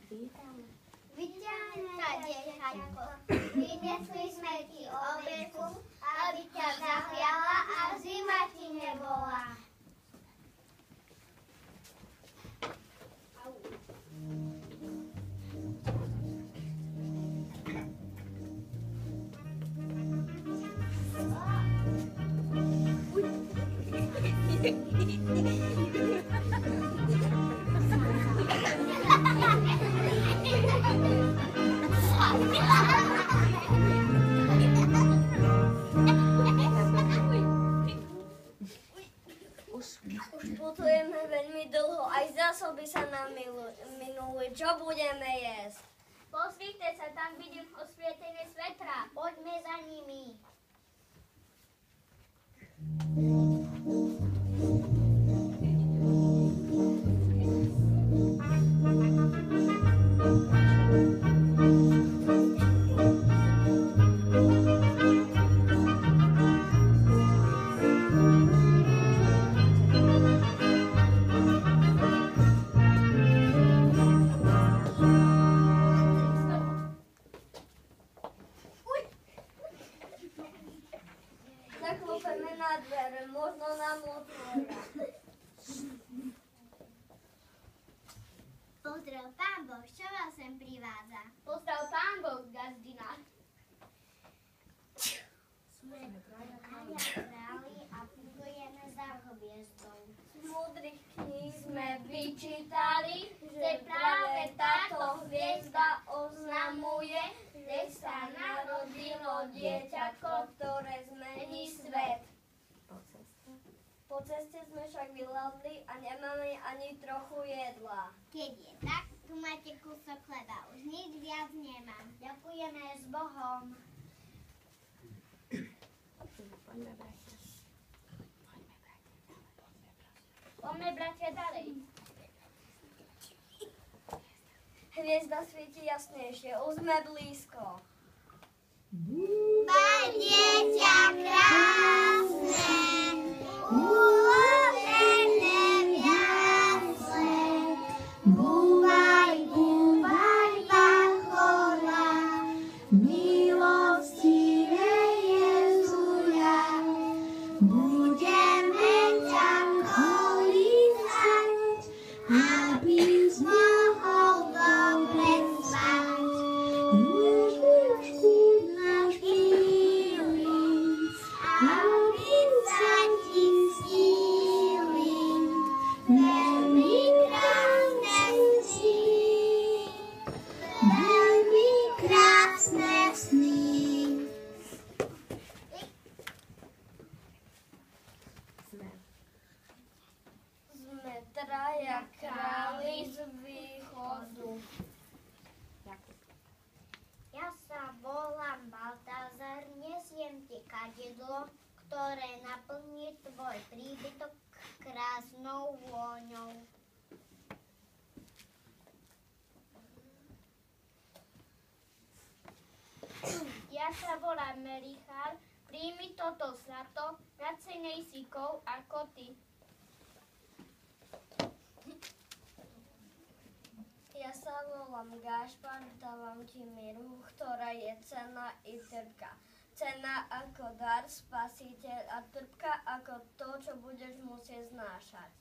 Vyťahnuté dieťatko, vyniesli sme ti obetu, aby ťa zahriala a zima ti nebola. Už putujeme veľmi dlho, aj zásoby sa nám minuli. Čo budeme jesť? Pozrite sa, tam vidím osvietené svetra. Poďme za nimi. Zaklopeme na dvere, možno nám otvoria. Pozdrav, pán Boh, čo vás sem privádza? Pozdrav, pán Boh, gazdina. Sme traja králi a putujeme za hviezdou. Z múdrych kníh sme vyčítali, že práve táto hviezda oznamuje, že sa narodilo dieťatko, ktoré zmení svet. Po ceste sme však vyladli a nemáme ani trochu jedla. Keď je tak, tu máte kúsok chleba. Už nič viac nemám. Ďakujeme s Bohom. Poďme, bratia, ďalej. Hviezda svieti jasnejšie, už sme blízko. Búvaj, dieťa krásne, uložené v jasle. Búvaj, búvaj, pachola, milostivé Jezuja. Budeme ťa kolísať, aby mohol dobre spať. Sme traja králi z východu. Ja sa volám Baltázar, nesiem ti kadidlo, ktoré naplní tvoj príbytok krásnou vôňou. Ja sa volám Melichár, príjmi toto zlato, viacej nejsi kov ako ty. Ja sa volám Gášpar, dávam ti miru, ktorá je cenná i trpká. Cenná ako dar, spasiteľ a trpká ako to, čo budeš musieť znášať.